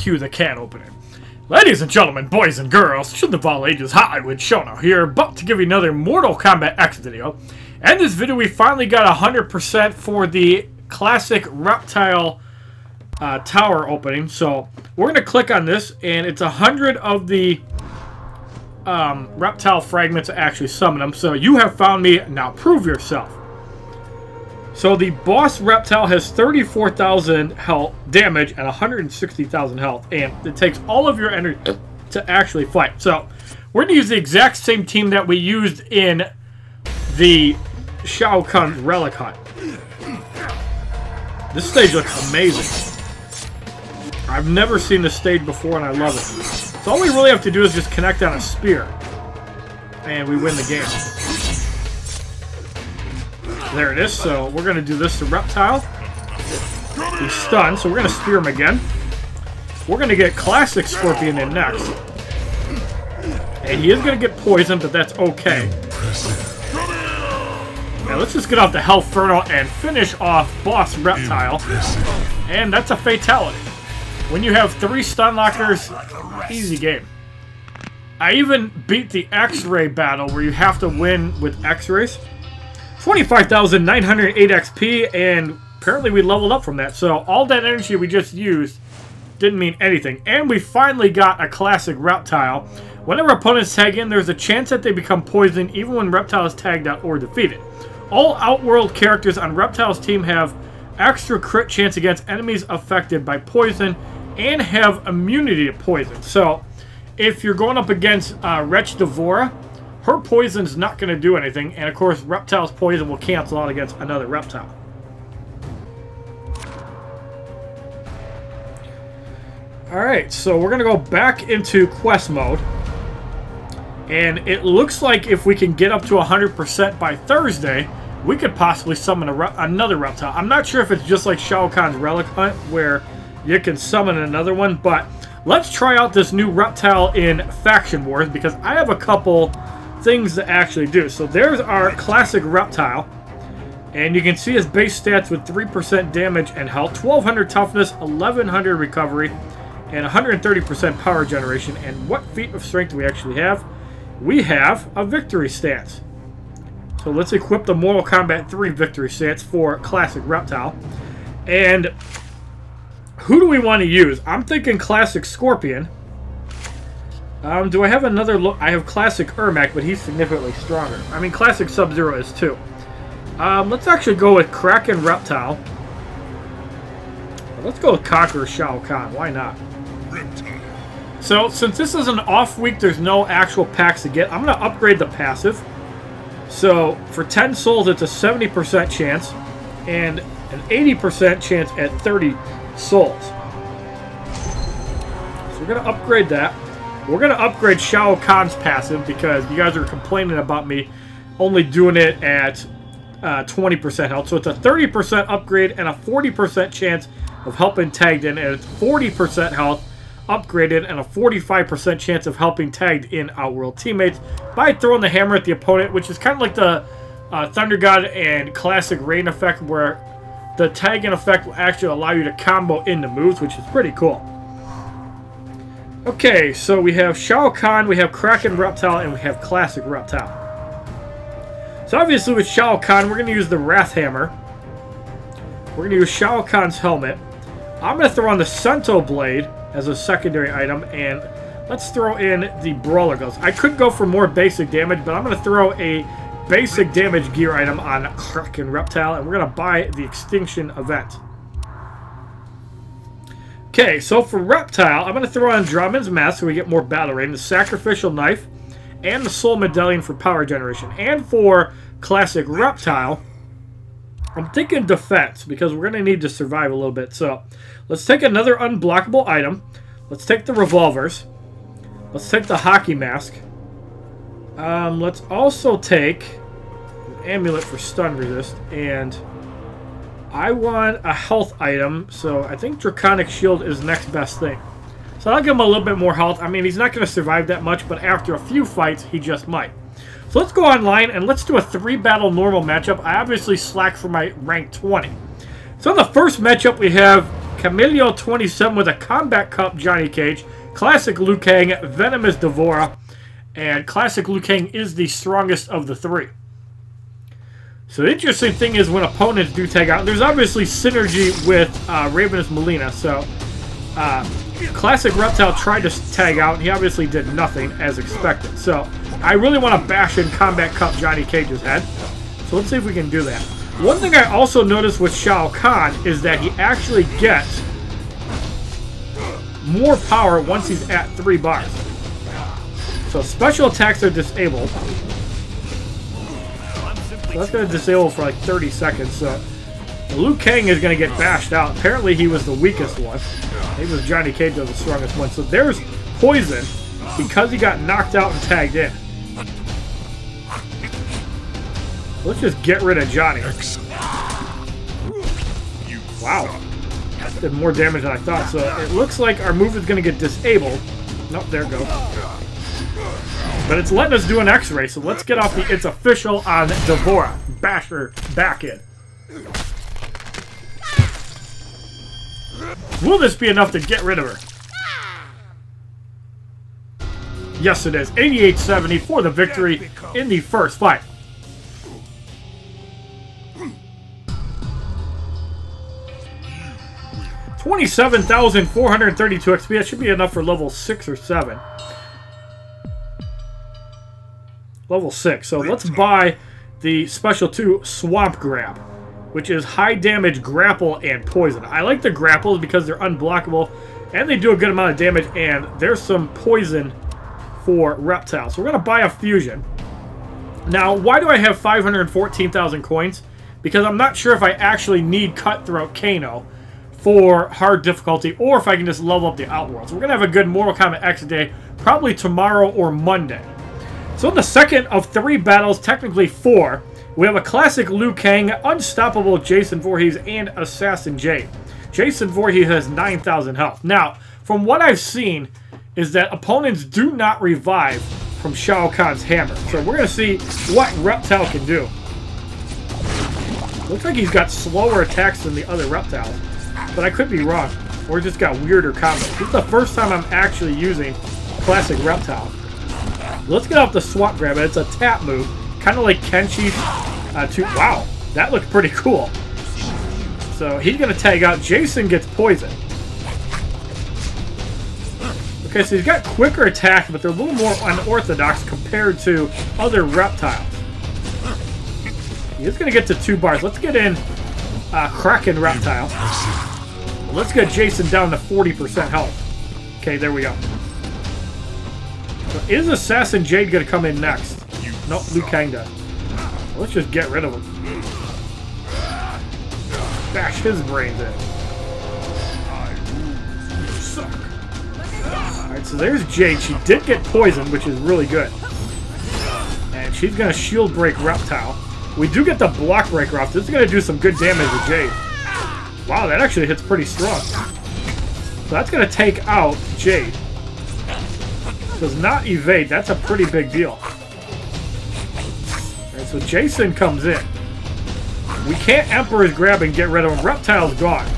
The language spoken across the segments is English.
cue the can opening. Ladies and gentlemen, boys and girls, children of all ages, HollywoodShono here, about to give you another Mortal Kombat X video. And this video, we finally got 100% for the Classic Reptile tower opening. So we're going to click on this, and it's 100 of the reptile fragments to actually summon them. So you have found me, now prove yourself. So the boss reptile has 34,000 health damage and 160,000 health, and it takes all of your energy to actually fight. So we're going to use the exact same team that we used in the Shao Kahn relic hunt. This stage looks amazing. I've never seen this stage before, and I love it. So all we really have to do is just connect on a spear, and we win the game. There it is. So we're going to do this to Reptile. He's stunned, so we're going to spear him again. We're going to get Classic Scorpion in next. And he is going to get poisoned, but that's okay. Now let's just get off the Hellferno and finish off Boss Reptile. And that's a fatality. When you have 3 stun lockers, easy game. I even beat the X-Ray battle where you have to win with X-Rays. 25,908 XP, and apparently we leveled up from that. So all that energy we just used didn't mean anything. And we finally got a Classic Reptile. Whenever opponents tag in, there's a chance that they become poisoned even when Reptile is tagged out or defeated. All Outworld characters on Reptile's team have extra crit chance against enemies affected by poison and have immunity to poison. So if you're going up against Wretch D'Vorah, her poison's not going to do anything, and of course, Reptile's poison will cancel out against another Reptile. Alright, so we're going to go back into quest mode. And it looks like if we can get up to 100% by Thursday, we could possibly summon another Reptile. I'm not sure if it's just like Shao Kahn's Relic Hunt, where you can summon another one, but let's try out this new Reptile in Faction Wars, because I have a couple things to actually do. So there's our Classic Reptile, and you can see his base stats with 3% damage and health, 1200 toughness, 1100 recovery, and 130% power generation. And what feat of strength do we actually have? We have a victory stance. So let's equip the Mortal Kombat 3 victory stance for Classic Reptile. And who do we want to use? I'm thinking Classic Scorpion. Do I have another look? I have Classic Ermac, but he's significantly stronger. I mean, Classic Sub-Zero is too. Let's actually go with Kraken Reptile. Let's go with Conqueror Shao Kahn. Why not? So, since this is an off week, there's no actual packs to get. I'm going to upgrade the passive. So, for 10 souls, it's a 70% chance. And an 80% chance at 30 souls. So, we're going to upgrade that. We're going to upgrade Shao Kahn's passive because you guys are complaining about me only doing it at 20% health. So it's a 30% upgrade and a 40% chance of helping tagged in, and it's 40% health upgraded and a 45% chance of helping tagged in Outworld teammates by throwing the hammer at the opponent, which is kind of like the Thunder God and Classic Rain effect, where the tag in effect will actually allow you to combo into moves, which is pretty cool. Okay, so we have Shao Kahn, we have Kraken Reptile, and we have Classic Reptile. So obviously with Shao Kahn, we're going to use the Wrath Hammer. We're going to use Shao Kahn's helmet. I'm going to throw on the Sento Blade as a secondary item, and let's throw in the Brawler Gloves. I could go for more basic damage, but I'm going to throw a basic damage gear item on Kraken Reptile, and we're going to buy the Extinction Event. Okay, so for Reptile, I'm going to throw on Dramon's Mask so we get more battle rating, the Sacrificial Knife, and the Soul Medallion for power generation. And for Classic Reptile, I'm thinking defense, because we're going to need to survive a little bit. So let's take another unblockable item. Let's take the revolvers. Let's take the hockey mask. Let's also take an amulet for stun resist, and I want a health item, so I think Draconic Shield is the next best thing. So I'll give him a little bit more health. I mean, he's not going to survive that much, but after a few fights, he just might. So let's go online, and let's do a 3-battle normal matchup. I obviously slack for my rank 20. So in the first matchup, we have Camilio 27 with a Combat Cup Johnny Cage, Classic Liu Kang, Venomous D'Vorah, and Classic Liu Kang is the strongest of the three. So the interesting thing is when opponents do tag out, there's obviously synergy with Ravenous Mileena. So Classic Reptile tried to tag out, and he obviously did nothing as expected. So I really want to bash in Combat Cup Johnny Cage's head. So let's see if we can do that. One thing I also noticed with Shao Kahn is that he actually gets more power once he's at 3 bars. So special attacks are disabled. So that's going to disable for like 30 seconds. So Liu Kang is going to get bashed out. Apparently he was the weakest one. Maybe it was Johnny Cage that was the strongest one. So there's poison because he got knocked out and tagged in. Let's just get rid of Johnny. Wow. That did more damage than I thought. So it looks like our move is going to get disabled. Nope, there it goes. But it's letting us do an X-ray, so let's get off the It's Official on D'Vorah. Bash her back in. Will this be enough to get rid of her? Yes, it is. 88-70 for the victory in the first fight. $27,432 XP. That should be enough for level 6 or 7. Level 6. So let's buy the Special 2 Swamp Grab, which is high damage, grapple, and poison. I like the grapples because they're unblockable, and they do a good amount of damage, and there's some poison for Reptile. So we're going to buy a fusion. Now, why do I have 514,000 coins? Because I'm not sure if I actually need Cutthroat Kano for hard difficulty, or if I can just level up the Outworld. So we're going to have a good Mortal Kombat X day, probably tomorrow or Monday. So in the second of 3 battles, technically 4, we have a Classic Liu Kang, Unstoppable Jason Voorhees, and Assassin Jade. Jason Voorhees has 9,000 health. Now, from what I've seen, is that opponents do not revive from Shao Kahn's hammer. So we're going to see what Reptile can do. Looks like he's got slower attacks than the other Reptiles, but I could be wrong. Or just got weirder combos. This is the first time I'm actually using Classic Reptile. Let's get off the Swamp Grab. It's a tap move, kind of like Kenshi's. Wow, that looked pretty cool. So he's going to tag out. Jason gets poisoned. Okay, so he's got quicker attacks, but they're a little more unorthodox compared to other Reptiles. He's going to get to 2 bars. Let's get in Kraken Reptile. Let's get Jason down to 40% health. Okay, there we go. So is Assassin Jade going to come in next? Nope, Liu Kang does. Let's just get rid of him. Bash his brains in. Suck. Alright, so there's Jade. She did get poisoned, which is really good. And she's going to shield break Reptile. We do get the block breaker off. This is going to do some good damage to Jade. Wow, that actually hits pretty strong. So that's going to take out Jade. Does not evade. That's a pretty big deal. Alright, so Jason comes in. We can't Emperor's Grab and get rid of him. Reptile's gone.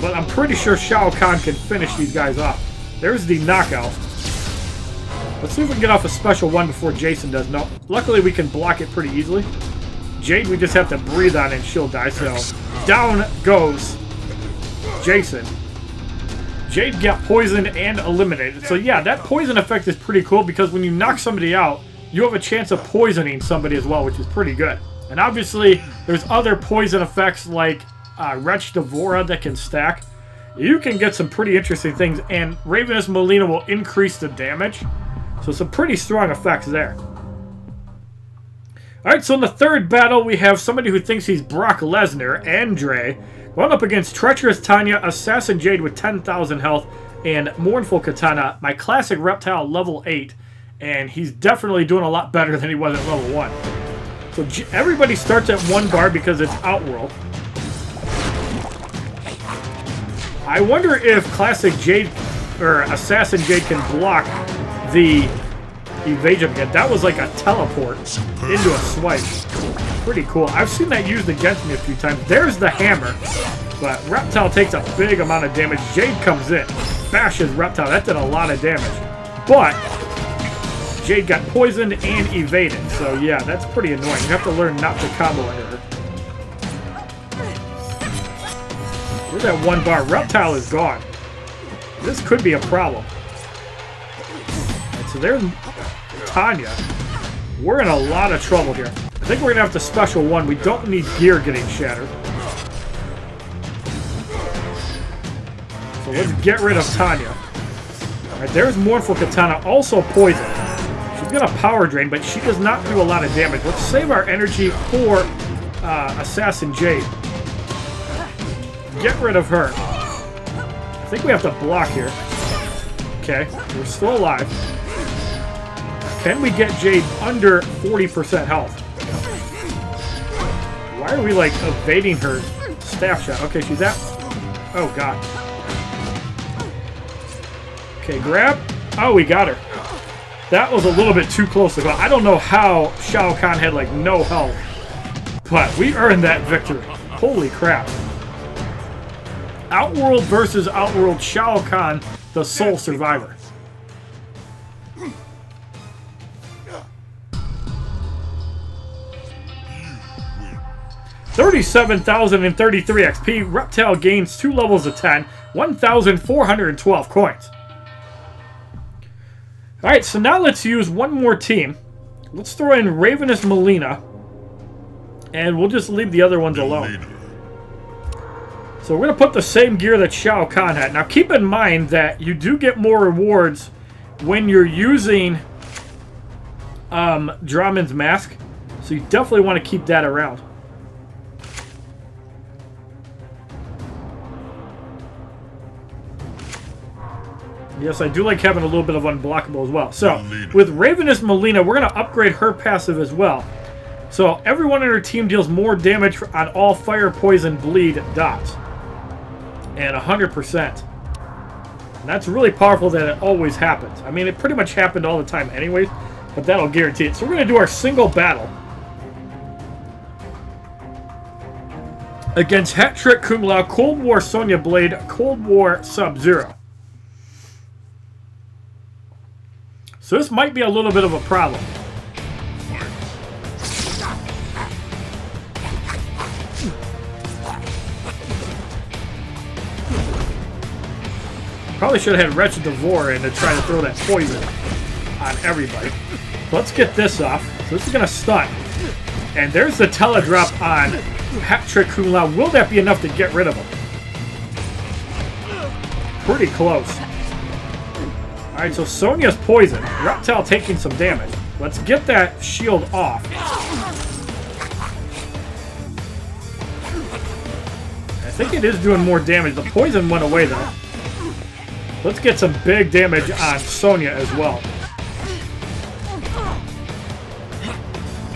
But I'm pretty sure Shao Kahn can finish these guys off. There's the knockout. Let's see if we can get off a special one before Jason does. No. Luckily, we can block it pretty easily. Jade, we just have to breathe on it and she'll die. So down goes Jason. Jade got poisoned and eliminated. So yeah, that poison effect is pretty cool because when you knock somebody out, you have a chance of poisoning somebody as well, which is pretty good. And obviously, there's other poison effects like Wretch D'Vorah that can stack. You can get some pretty interesting things, and Ravenous Mileena will increase the damage. So some pretty strong effects there. Alright, so in the third battle, we have somebody who thinks he's Brock Lesnar, Andre, going up against Treacherous Tanya, Assassin Jade with 10,000 health, and Mournful Katana, my Classic Reptile level 8. And he's definitely doing a lot better than he was at level 1. So everybody starts at 1 bar because it's Outworld. I wonder if Classic Jade, or Assassin Jade can block the evasion again. That was like a teleport into a swipe. Pretty cool. I've seen that used against me a few times. There's the hammer. But Reptile takes a big amount of damage. Jade comes in, bashes Reptile. That did a lot of damage. But Jade got poisoned and evaded. So yeah, that's pretty annoying. You have to learn not to combo into her. Where's that one bar? Reptile is gone. This could be a problem. Right, so there's Tanya. We're in a lot of trouble here. I think we're going to have to special one. We don't need gear getting shattered. So let's get rid of Tanya. Alright, there's Mournful Katana, also poison. She's got a power drain, but she does not do a lot of damage. Let's save our energy for Assassin Jade. Get rid of her. I think we have to block here. Okay, we're still alive. Can we get Jade under 40% health? Why are we, like, evading her staff shot? Okay, she's at... Oh, God. Okay, grab. Oh, we got her. That was a little bit too close to go. I don't know how Shao Kahn had, like, no health. But we earned that victory. Holy crap. Outworld versus Outworld, Shao Kahn, the sole survivor. $37,033 XP. Reptile gains 2 levels of 10. 1,412 coins. Alright, so now let's use one more team. Let's throw in Ravenous Mileena. And we'll just leave the other ones alone. So we're going to put the same gear that Shao Kahn had. Now keep in mind that you do get more rewards when you're using Dramon's Mask. So you definitely want to keep that around. Yes, I do like having a little bit of unblockable as well. So, with Ravenous Mileena, we're going to upgrade her passive as well. So, everyone in her team deals more damage on all fire, poison, bleed dots. And 100%. And that's really powerful that it always happens. I mean, it pretty much happened all the time anyways, but that'll guarantee it. So, we're going to do our single battle against Hat Trick Kung Lao, Cold War Sonya Blade, Cold War Sub-Zero. So this might be a little bit of a problem. Probably should have had Wretch D'Vorah in to try to throw that poison on everybody. So let's get this off. So this is going to stun. And there's the teledrop on Hat Trick Kung Lao. Will that be enough to get rid of him? Pretty close. Alright, so Sonya's poisoned. Reptile taking some damage. Let's get that shield off. I think it is doing more damage. The poison went away, though. Let's get some big damage on Sonya as well.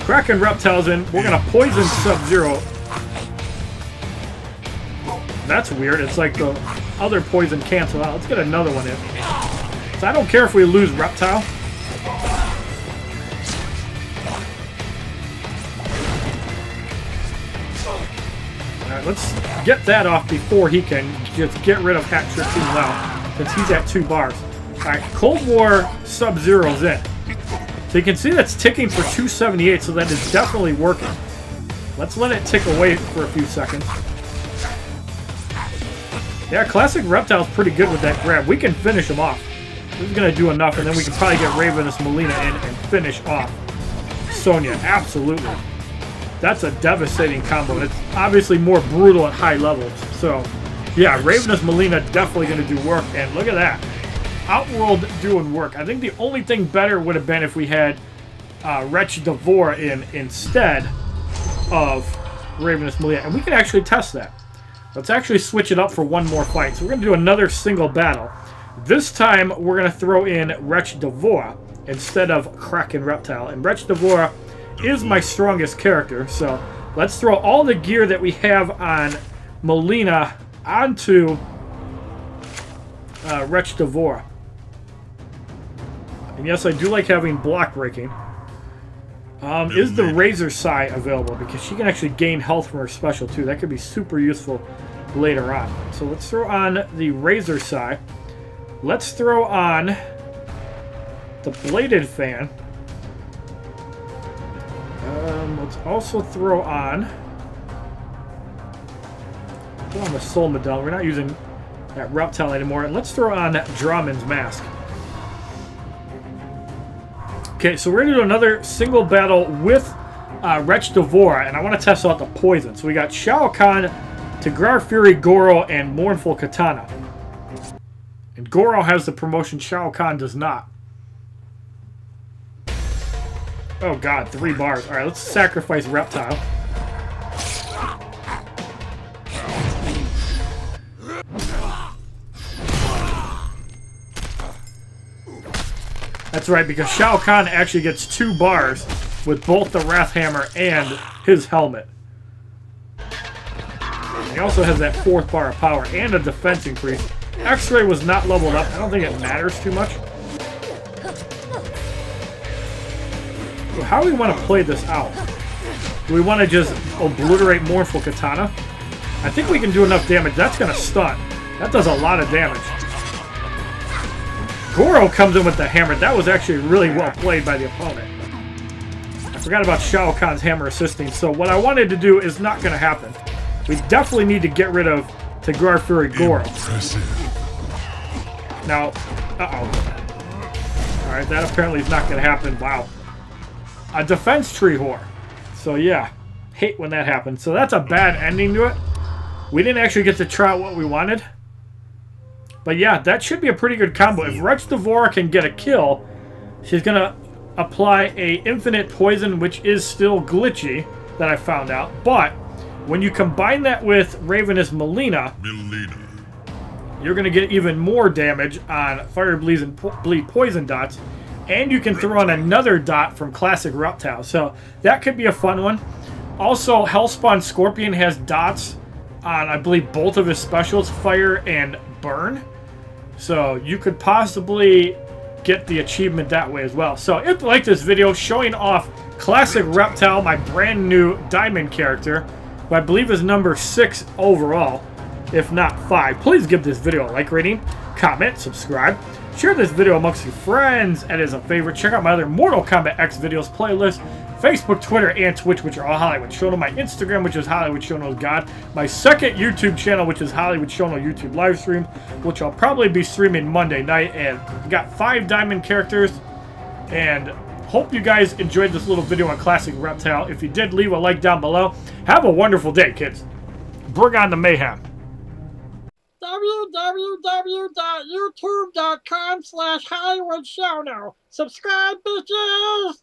Kraken Reptile's in. We're going to poison Sub-Zero. That's weird. It's like the other poison cancel out. Let's get another one in. I don't care if we lose Reptile. Alright, let's get that off before he can just get rid of Hat Trick Kung Lao, since he's at 2 bars. Alright, Cold War Sub-Zero's in. So you can see that's ticking for 278, so that is definitely working. Let's let it tick away for a few seconds. Yeah, Classic Reptile's pretty good with that grab. We can finish him off. This is going to do enough, and then we can probably get Ravenous Mileena in and finish off Sonya. Absolutely. That's a devastating combo. It's obviously more brutal at high levels. So, yeah, Ravenous Mileena definitely going to do work. And look at that. Outworld doing work. I think the only thing better would have been if we had Wretch D'Vorah in instead of Ravenous Mileena. And we can actually test that. Let's actually switch it up for one more fight. So we're going to do another single battle. This time, we're going to throw in Wretch D'Vorah instead of Kraken Reptile. And Wretch D'Vorah is my strongest character. So let's throw all the gear that we have on Mileena onto Wretch D'Vorah. And yes, I do like having block breaking. Is the Razor Sai available? Because she can actually gain health from her special too. That could be super useful later on. So let's throw on the Razor Sai. Let's throw on the Bladed Fan. Let's also throw on the Soul Medallion. We're not using that Reptile anymore. And let's throw on that Dramon's Mask. Okay, so we're going to do another single battle with Wretch D'Vorah, and I want to test out the poison. So we got Shao Kahn, Tigrar Fury, Goro, and Mournful Katana. And Goro has the promotion, Shao Kahn does not. Oh god, 3 bars. Alright, let's sacrifice Reptile. That's right, because Shao Kahn actually gets 2 bars with both the Wrath Hammer and his helmet. He also has that 4th bar of power and a defense increase. X-Ray was not leveled up. I don't think it matters too much. So how do we want to play this out? Do we want to just obliterate Mournful Katana? I think we can do enough damage. That's going to stun. That does a lot of damage. Goro comes in with the hammer. That was actually really well played by the opponent. I forgot about Shao Kahn's hammer assisting. So what I wanted to do is not going to happen. We definitely need to get rid of Tigrar Fury Goro. Now, Alright, that apparently is not going to happen. Wow. A defense tree whore. So yeah, hate when that happens. So that's a bad ending to it. We didn't actually get to try out what we wanted. But yeah, that should be a pretty good combo. If Wretch D'Vorah can get a kill, she's going to apply a infinite poison, which is still glitchy, that I found out. But when you combine that with Ravenous Mileena, you're going to get even more damage on Fire Bleed Poison dots. And you can throw on another dot from Classic Reptile. So that could be a fun one. Also, Hellspawn Scorpion has dots on, I believe, both of his specials, Fire and Burn. So you could possibly get the achievement that way as well. So if you like this video showing off Classic Reptile, my brand new Diamond character, who I believe is number 6 overall, if not 5, please give this video a like rating, comment, subscribe. Share this video amongst your friends and as a favorite. Check out my other Mortal Kombat X videos playlist. Facebook, Twitter, and Twitch, which are all HollywoodShono. My Instagram, which is HollywoodShono's God. My second YouTube channel, which is HollywoodShono YouTube live stream, which I'll probably be streaming Monday night. And we got 5 diamond characters. And hope you guys enjoyed this little video on Classic Reptile. If you did, leave a like down below. Have a wonderful day, kids. Bring on the mayhem. www.youtube.com/HollywoodShono. Subscribe, bitches!